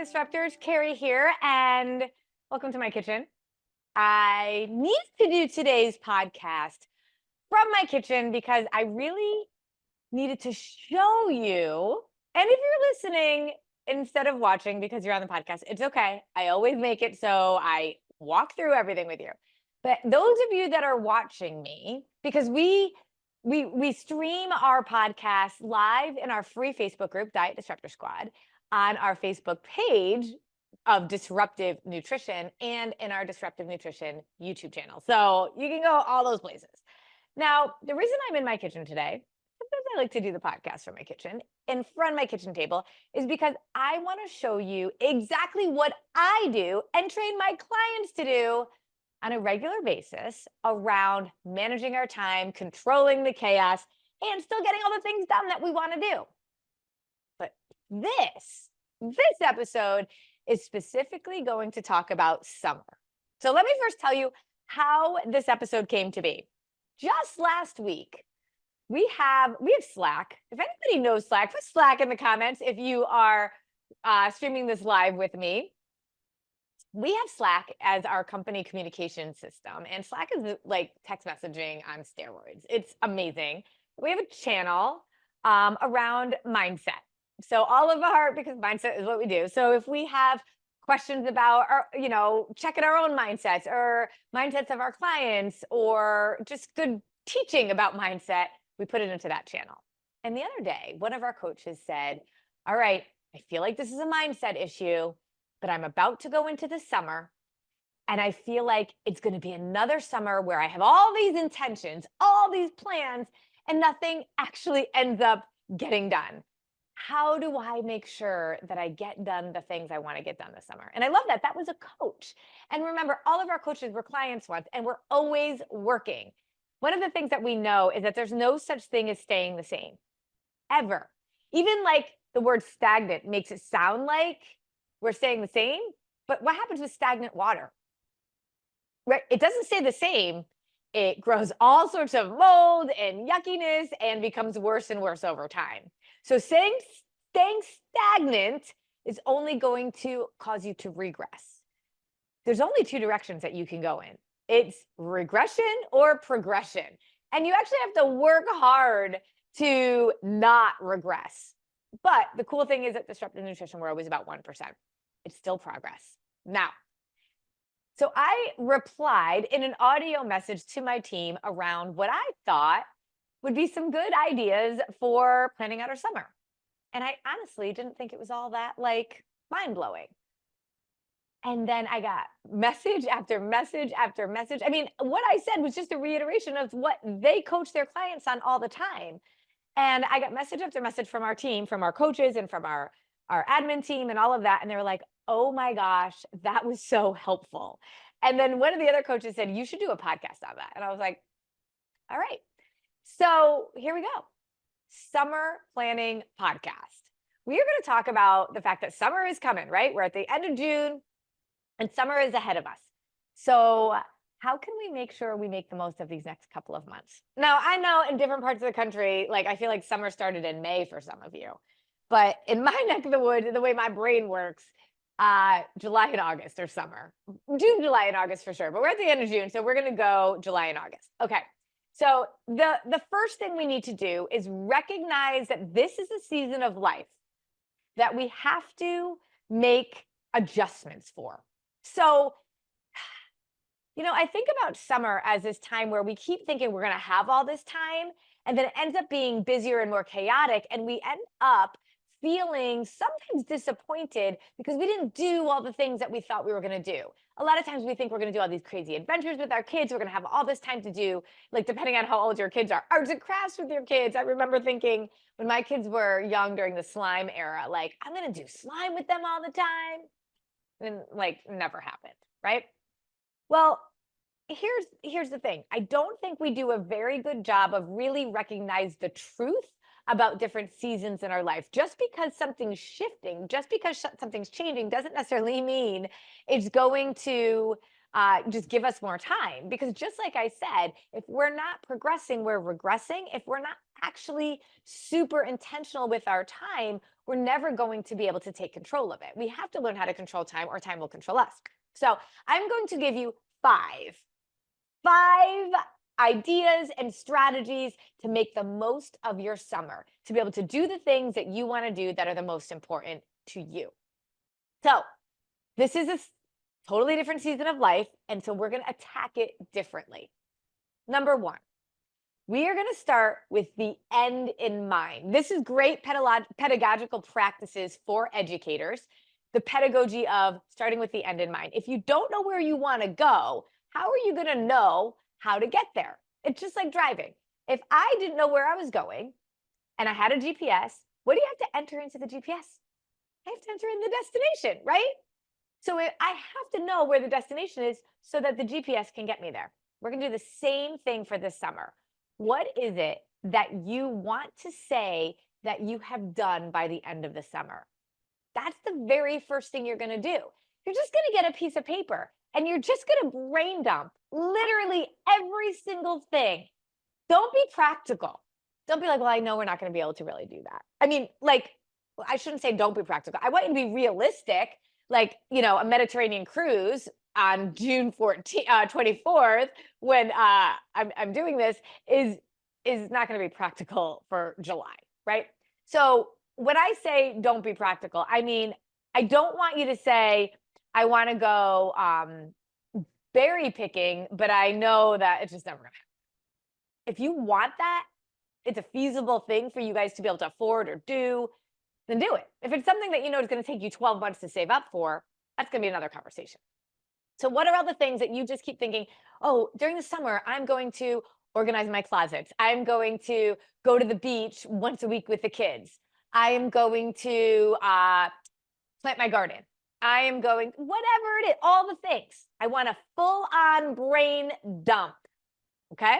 Disruptors, Carrie here, and welcome to my kitchen. I need to do today's podcast from my kitchen because I really needed to show you. And if you're listening instead of watching because you're on the podcast, it's okay. I always make it so I walk through everything with you. But those of you that are watching me, because we stream our podcast live in our free Facebook group, Diet Disruptor Squad, on our Facebook page of Disruptive Nutrition and in our Disruptive Nutrition YouTube channel. So you can go all those places. Now, the reason I'm in my kitchen today, sometimes I like to do the podcast from my kitchen, in front of my kitchen table, is because I want to show you exactly what I do and train my clients to do on a regular basis around managing our time, controlling the chaos, and still getting all the things done that we want to do. But this episode is specifically going to talk about summer. So let me first tell you how this episode came to be. Just last week, we have Slack. If anybody knows Slack, put Slack in the comments if you are streaming this live with me. We have Slack as our company communication system, and Slack is like text messaging on steroids. It's amazing. We have a channel around mindset. So all of because mindset is what we do. So if we have questions about checking our own mindsets or mindsets of our clients or just good teaching about mindset, we put it into that channel. And the other day, one of our coaches said, all right, I feel like this is a mindset issue, but I'm about to go into the summer. And I feel like it's going to be another summer where I have all these intentions, all these plans, and nothing actually ends up getting done. How do I make sure that I get done the things I want to get done this summer? And I love that. That was a coach. And remember, all of our coaches were clients once, and we're always working. One of the things that we know is that there's no such thing as staying the same, ever. Even like the word stagnant makes it sound like we're staying the same. But what happens with stagnant water? Right? It doesn't stay the same. It grows all sorts of mold and yuckiness and becomes worse and worse over time. So staying stagnant is only going to cause you to regress. There's only two directions that you can go in. It's regression or progression. And you actually have to work hard to not regress. But the cool thing is at Disruptive Nutrition, we're always about 1%. It's still progress. Now, so I replied in an audio message to my team around what I thought would be some good ideas for planning out our summer. And I honestly didn't think it was all that mind-blowing. And then I got message after message after message. I mean, what I said was just a reiteration of what they coach their clients on all the time. And I got message after message from our team, from our coaches and from our admin team and all of that. And they were like, oh my gosh, that was so helpful. And then one of the other coaches said, you should do a podcast on that. And I was like, all right. So here we go. Summer planning podcast. We are going to talk about the fact that summer is coming, right? We're at the end of June and summer is ahead of us. So how can we make sure we make the most of these next couple of months? Now, I know in different parts of the country, I feel like summer started in May for some of you. But in my neck of the woods, the way my brain works, July and August are summer. June, July, and August for sure. But we're at the end of June, so we're going to go July and August. Okay. So the first thing we need to do is recognize that this is a season of life that we have to make adjustments for. So, I think about summer as this time where we keep thinking we're going to have all this time, and then it ends up being busier and more chaotic, and we end up feeling sometimes disappointed because we didn't do all the things that we thought we were going to do. A lot of times we think we're going to do all these crazy adventures with our kids. We're going to have all this time to do, depending on how old your kids are, arts and crafts with your kids. I remember thinking when my kids were young during the slime era, I'm going to do slime with them all the time. And never happened, right? Well, here's the thing. I don't think we do a very good job of really recognize the truth about different seasons in our life. Just because something's shifting, just because something's changing doesn't necessarily mean it's going to just give us more time. Because just like I said, if we're not progressing, we're regressing. If we're not actually super intentional with our time, we're never going to be able to take control of it. We have to learn how to control time, or time will control us. So I'm going to give you five ideas and strategies to make the most of your summer, to be able to do the things that you want to do that are the most important to you. So this is a totally different season of life, and so we're going to attack it differently. Number one, we are going to start with the end in mind. This is great pedagogical practices for educators, the pedagogy of starting with the end in mind. If you don't know where you want to go, how are you going to know how to get there? It's just like driving. If I didn't know where I was going and I had a GPS, what do you have to enter into the GPS? I have to enter in the destination, right? So I have to know where the destination is so that the GPS can get me there. We're going to do the same thing for this summer. What is it that you want to say that you have done by the end of the summer? That's the very first thing you're going to do. You're just going to get a piece of paper and you're just going to brain dump literally every single thing. Don't be practical. Don't be like, well, I know we're not going to be able to really do that. I mean, like, I shouldn't say don't be practical. I want you to be realistic. Like, a Mediterranean cruise on June 24th, when I'm doing this, is not going to be practical for July, right? So when I say don't be practical, I mean, I don't want you to say, I want to go berry picking, but I know that it's just never going to happen. If you want that, it's a feasible thing for you guys to be able to afford or do, then do it. If it's something that you know is going to take you 12 months to save up for, that's going to be another conversation. So what are all the things that you just keep thinking, oh, during the summer, I'm going to organize my closets. I'm going to go to the beach once a week with the kids. I am going to plant my garden. I am going, whatever it is, all the things. I want a full-on brain dump, okay?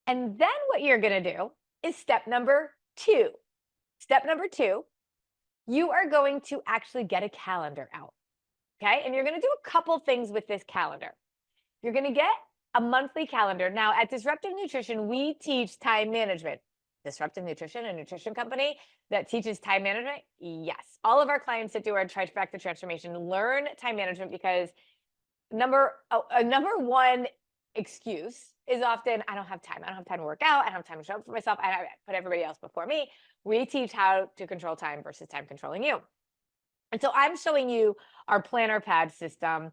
And then what you're going to do is step number two. Step number two, you are going to actually get a calendar out, okay? And you're going to do a couple things with this calendar. You're going to get a monthly calendar. Now, at Disruptive Nutrition, we teach time management. Disruptive Nutrition, a nutrition company that teaches time management? Yes. All of our clients that do our trifecta transformation learn time management because number one excuse is often, I don't have time. I don't have time to work out. I don't have time to show up for myself. I put everybody else before me. We teach how to control time versus time controlling you. And so I'm showing you our planner pad system,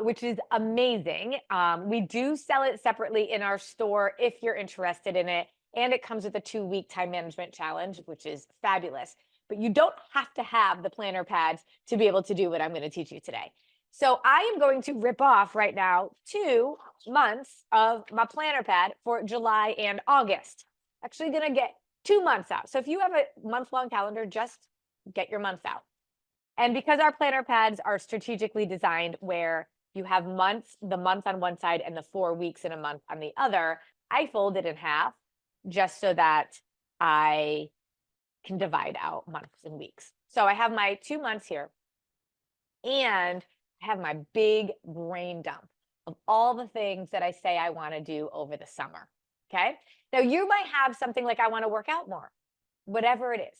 which is amazing. We do sell it separately in our store if you're interested in it. And it comes with a 2-week time management challenge, which is fabulous. But you don't have to have the planner pads to be able to do what I'm going to teach you today. So I am going to rip off right now 2 months of my planner pad for July and August. Actually going to get 2 months out. So if you have a month-long calendar, just get your months out. And because our planner pads are strategically designed where you have the month on one side and the 4 weeks in a month on the other, I fold it in half just so that I can divide out months and weeks. So I have my 2 months here and I have my big brain dump of all the things that I say I want to do over the summer. Okay. Now you might have something like, I want to work out more, whatever it is.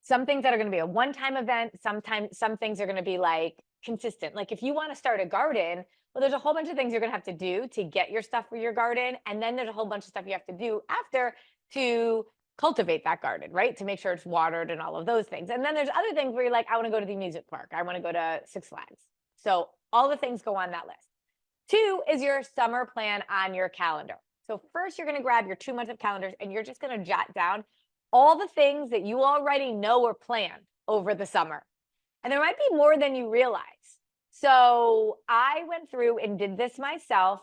Some things that are going to be a one-time event. Sometimes some things are going to be like consistent. Like if you want to start a garden, well, there's a whole bunch of things you're going to have to do to get your stuff for your garden. And then there's a whole bunch of stuff you have to do after to cultivate that garden, right? To make sure it's watered and all of those things. And then there's other things where you're like, I want to go to the amusement park. I want to go to Six Flags. So all the things go on that list. 2 is your summer plan on your calendar. So first you're going to grab your 2 months of calendars and you're just going to jot down all the things that you already know or planned over the summer. And there might be more than you realize. So I went through and did this myself.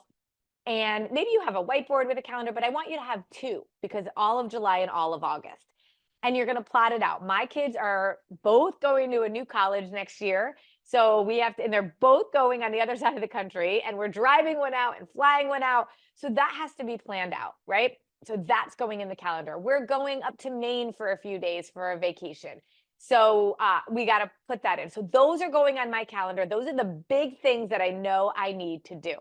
And maybe you have a whiteboard with a calendar, but I want you to have 2 because all of July and all of August. And you're going to plot it out. My kids are both going to a new college next year. So we have to, and they're both going on the other side of the country and we're driving one out and flying one out. So that has to be planned out, right? So that's going in the calendar. We're going up to Maine for a few days for a vacation. So we got to put that in. So those are going on my calendar. Those are the big things that I know I need to do.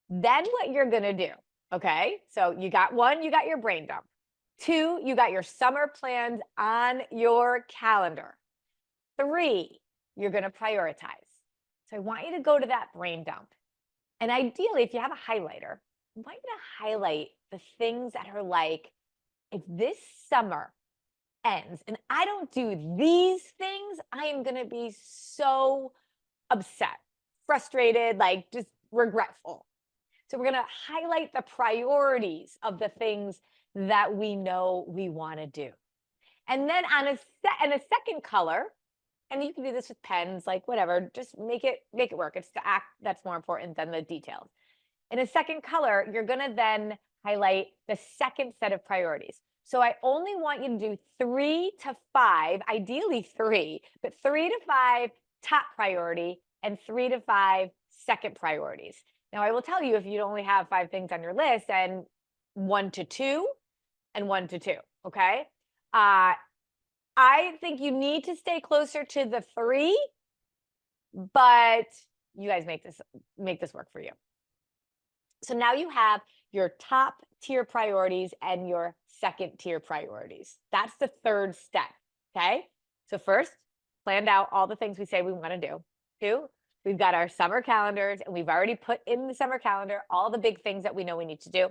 Then what you're going to do, okay? So you got 1, you got your brain dump. 2, you got your summer plans on your calendar. 3, you're going to prioritize. So I want you to go to that brain dump. And ideally, if you have a highlighter, I want you to highlight the things that are like, if this summer ends and I don't do these things, I am going to be so upset, frustrated, like just regretful. So we're going to highlight the priorities of the things that we know we want to do. And then on a second color, and you can do this with pens, like whatever, just make it work. It's the act that's more important than the details. In a second color, you're going to then highlight the second set of priorities. So I only want you to do 3 to 5, ideally 3, but 3 to 5 top priority and 3 to 5 second priorities. Now, I will tell you, if you only have 5 things on your list, and 1 to 2 and 1 to 2, okay? I think you need to stay closer to the 3, but you guys make this work for you. So now you have your top tier priorities and your second tier priorities. That's the third step, okay? So first, planned out all the things we say we want to do. 2, we've got our summer calendars, and we've already put in the summer calendar all the big things that we know we need to do.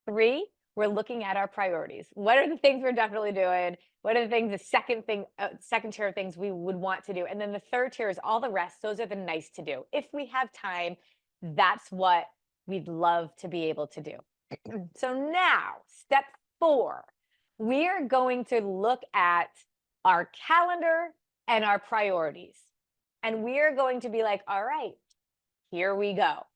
3, we're looking at our priorities. What are the things we're definitely doing? What are the things, the second tier of things we would want to do? And then the third tier is all the rest. Those are the nice to do. If we have time, that's what we'd love to be able to do. So now, step 4, we are going to look at our calendar and our priorities. And we are going to be like, all right, here we go.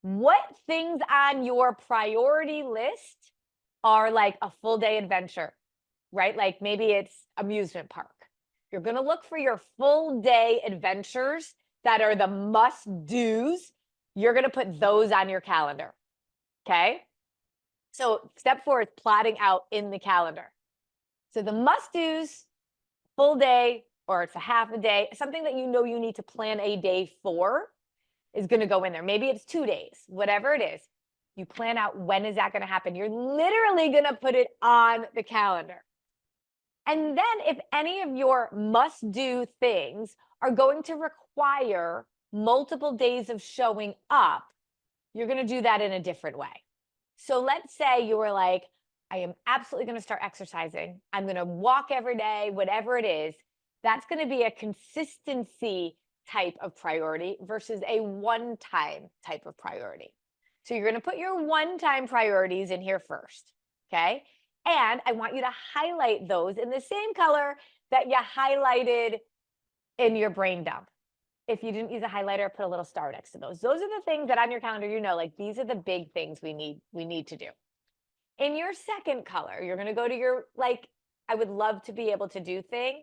What things on your priority list are like a full day adventure, right? Like maybe it's amusement park. You're going to look for your full day adventures that are the must-dos. You're going to put those on your calendar, okay? So step 4 is plotting out in the calendar. So the must-dos, full day, or it's a half a day, something that you know you need to plan a day for is going to go in there. Maybe it's 2 days, whatever it is. You plan out when is that going to happen. You're literally going to put it on the calendar. And then if any of your must-do things are going to require multiple days of showing up, you're going to do that in a different way. So let's say you were like, I am absolutely going to start exercising. I'm going to walk every day, whatever it is. That's going to be a consistency type of priority versus a one-time type of priority. So you're going to put your one-time priorities in here first, okay? And I want you to highlight those in the same color that you highlighted in your brain dump. If you didn't use a highlighter, put a little star next to those. Those are the things that on your calendar, you know, like these are the big things we need to do. In your second color, you're going to go to your, like, I would love to be able to do thing.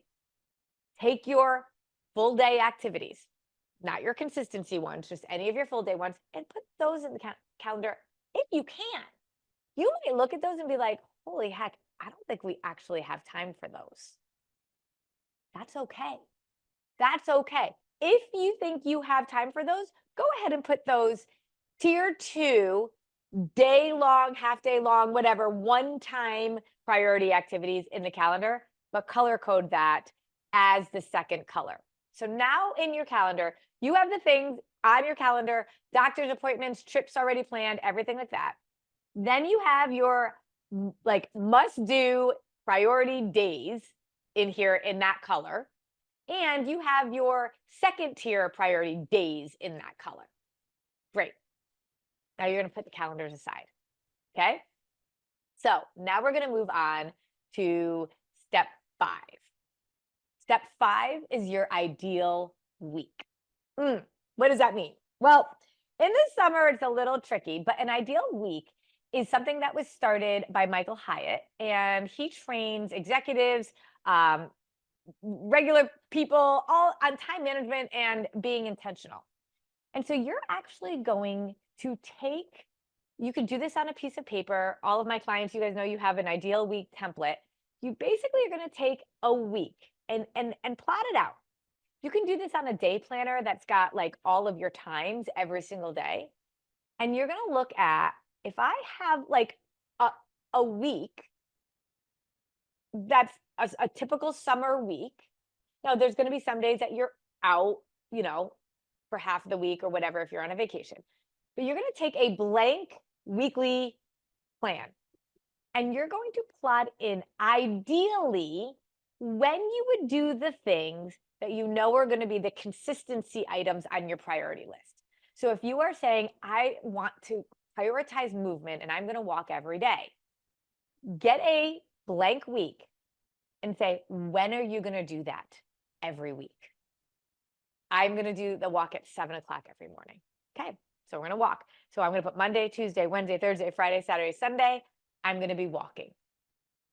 Take your full day activities, not your consistency ones, just any of your full day ones, and put those in the calendar if you can. You might look at those and be like, holy heck, I don't think we actually have time for those. That's okay. That's okay. If you think you have time for those, go ahead and put those tier 2, day long, half day long, whatever, one-time priority activities in the calendar, but color code that as the second color. So now in your calendar, you have the things on your calendar, doctor's appointments, trips already planned, everything like that. Then you have your like must-do priority days in here in that color. And you have your second tier priority days in that color. Great. Now you're going to put the calendars aside. Okay. So now we're going to move on to step 5. Step 5 is your ideal week. What does that mean? Well, in the summer, it's a little tricky, but an ideal week is something that was started by Michael Hyatt, and he trains executives, regular people, all on time management and being intentional. And so you're actually going to take, you could do this on a piece of paper. All of my clients, you guys know you have an ideal week template. You basically are going to take a week and plot it out. You can do this on a day planner that's got like all of your times every single day. And you're going to look at, if I have like a week that's a typical summer week. Now, there's going to be some days that you're out, for half the week or whatever if you're on a vacation. But you're going to take a blank weekly plan and you're going to plot in ideally when you would do the things that you know are going to be the consistency items on your priority list. So if you are saying, I want to prioritize movement and I'm going to walk every day, get a blank week and say, when are you going to do that every week? I'm going to do the walk at 7 o'clock every morning. Okay, so we're going to walk. So I'm going to put Monday, Tuesday, Wednesday, Thursday, Friday, Saturday, Sunday. I'm going to be walking.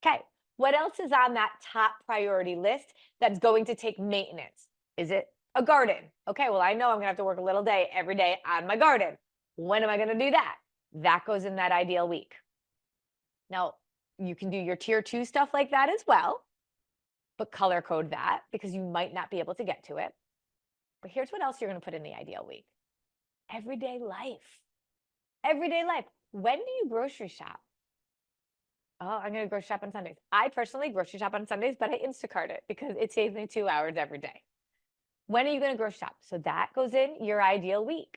Okay, what else is on that top priority list that's going to take maintenance? Is it a garden? Okay, well, I know I'm going to have to work a little day every day on my garden. When am I going to do that? That goes in that ideal week. Now, you can do your tier 2 stuff like that as well, but color code that because you might not be able to get to it. But here's what else you're going to put in the ideal week. Everyday life. Everyday life. When do you grocery shop? Oh, I'm going to grocery shop on Sundays. I personally grocery shop on Sundays, but I Instacart it because it saves me 2 hours every day. When are you going to grocery shop? So that goes in your ideal week.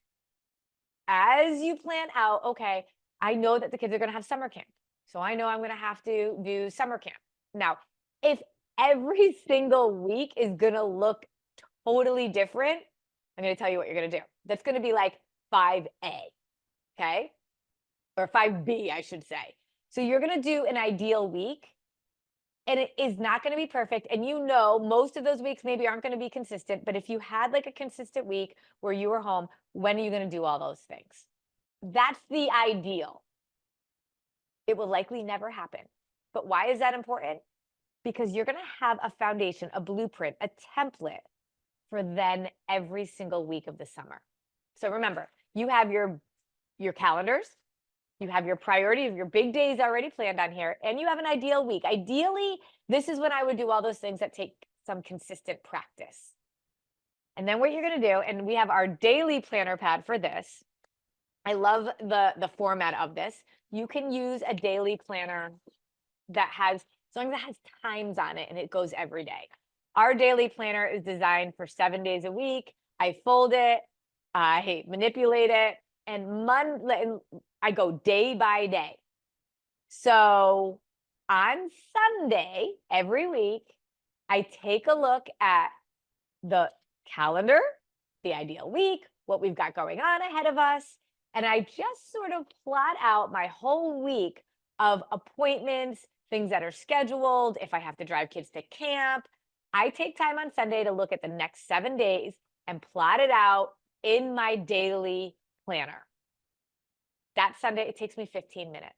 As you plan out, okay, I know that the kids are going to have summer camp. So I know I'm going to have to do summer camp. Now, if every single week is going to look totally different, I'm going to tell you what you're going to do. That's going to be like 5A, okay? Or 5B, I should say. So you're going to do an ideal week, and it is not going to be perfect. And most of those weeks maybe aren't going to be consistent. But if you had like a consistent week where you were home, when are you going to do all those things? That's the ideal. It will likely never happen. But why is that important? Because you're going to have a foundation, a blueprint, a template for then every single week of the summer. So remember, you have your calendars, you have your priorities, your big days already planned on here, and you have an ideal week. Ideally, this is when I would do all those things that take some consistent practice. And then what you're going to do, and we have our daily planner pad for this. I love the format of this. You can use a daily planner that has, as long as it has times on it and it goes every day. Our daily planner is designed for 7 days a week. I fold it, I manipulate it, and I go day by day. So on Sunday, every week, I take a look at the calendar, the ideal week, what we've got going on ahead of us, and I just sort of plot out my whole week of appointments, things that are scheduled, if I have to drive kids to camp. I take time on Sunday to look at the next 7 days and plot it out in my daily planner. That Sunday, it takes me 15 minutes.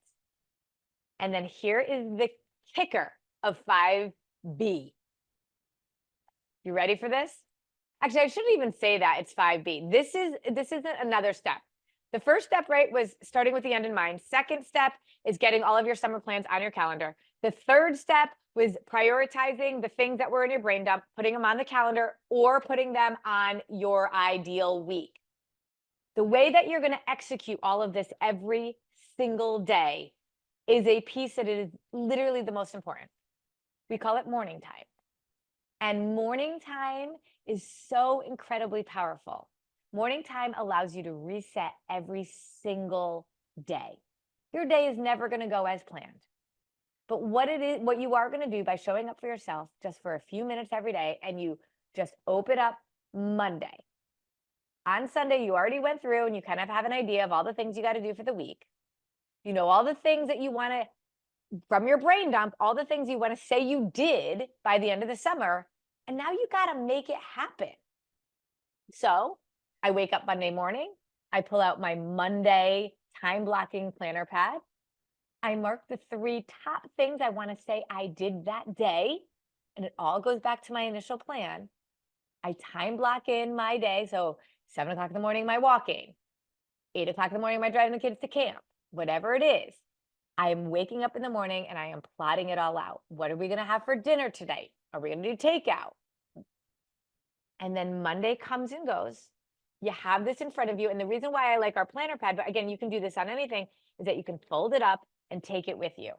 And then here is the kicker of 5B. You ready for this? Actually, I shouldn't even say that it's 5B. This isn't another step. The first step, right, was starting with the end in mind. Second step is getting all of your summer plans on your calendar. The third step was prioritizing the things that were in your brain dump, putting them on the calendar or putting them on your ideal week. The way that you're going to execute all of this every single day is a piece that is literally the most important. We call it morning time. And morning time is so incredibly powerful. Morning time allows you to reset every single day. Your day is never going to go as planned. But what you are going to do by showing up for yourself just for a few minutes every day, and you just open up Monday. On Sunday, you already went through and you kind of have an idea of all the things you got to do for the week. You know, all the things that you want to, from your brain dump, all the things you want to say you did by the end of the summer. And now you got to make it happen. So I wake up Monday morning. I pull out my Monday time blocking planner pad. I mark the 3 top things I want to say I did that day. And it all goes back to my initial plan. I time block in my day. So 7 o'clock in the morning, my walking. 8 o'clock in the morning, my driving the kids to camp. Whatever it is. I am waking up in the morning and I am plotting it all out. What are we going to have for dinner today? Are we going to do takeout? And then Monday comes and goes. You have this in front of you. And the reason why I like our planner pad, but again, you can do this on anything, is that you can fold it up and take it with you.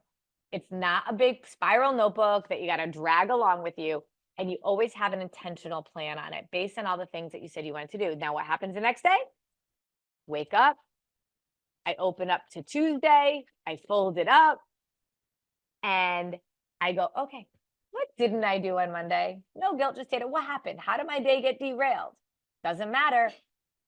It's not a big spiral notebook that you got to drag along with you. And you always have an intentional plan on it based on all the things that you said you wanted to do. Now, what happens the next day? Wake up. I open up to Tuesday. I fold it up. And I go, okay, what didn't I do on Monday? No guilt, just data. What happened? How did my day get derailed? Doesn't matter.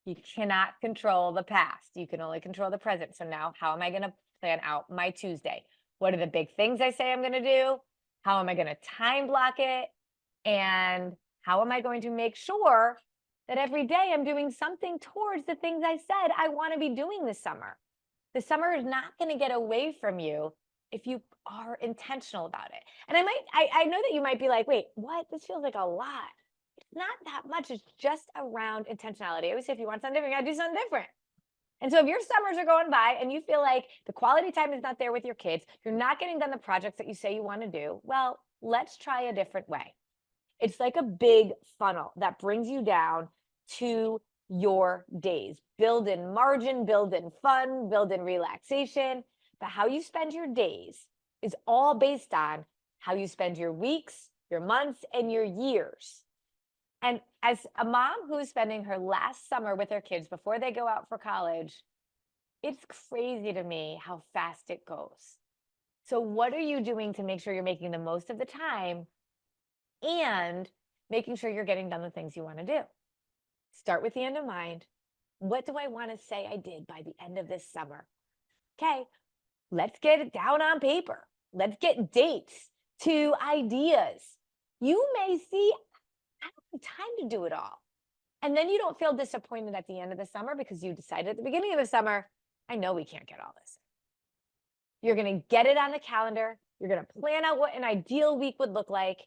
You cannot control the past. You can only control the present. So now how am I going to plan out my Tuesday? What are the big things I say I'm going to do? How am I going to time block it? And how am I going to make sure that every day I'm doing something towards the things I said I want to be doing this summer? The summer is not going to get away from you if you are intentional about it. And I know that you might be like, wait, what? This feels like a lot. It's not that much. It's just around intentionality. I always say, if you want something different, you got to do something different. And so if your summers are going by and you feel like the quality time is not there with your kids, you're not getting done the projects that you say you want to do, well, let's try a different way. It's like a big funnel that brings you down to your days. Build in margin, build in fun, build in relaxation. But how you spend your days is all based on how you spend your weeks, your months, and your years. And as a mom who's spending her last summer with her kids before they go out for college, it's crazy to me how fast it goes. So what are you doing to make sure you're making the most of the time and making sure you're getting done the things you want to do? Start with the end in mind. What do I want to say I did by the end of this summer? Okay, let's get it down on paper. Let's get dates to ideas. You may see, I don't have time to do it all. And then you don't feel disappointed at the end of the summer because you decided at the beginning of the summer, I know we can't get all this. You're going to get it on the calendar. You're going to plan out what an ideal week would look like.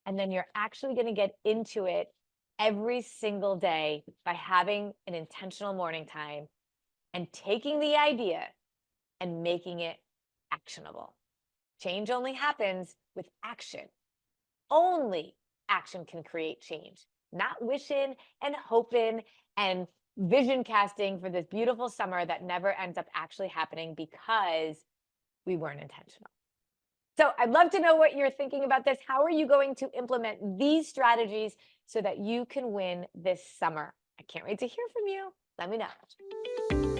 And then you're actually going to get into it every single day by having an intentional morning time and taking the idea and making it actionable. Change only happens with action. Only action can create change, not wishing and hoping and vision casting for this beautiful summer that never ends up actually happening because we weren't intentional. So I'd love to know what you're thinking about this. How are you going to implement these strategies so that you can win this summer? I can't wait to hear from you. Let me know.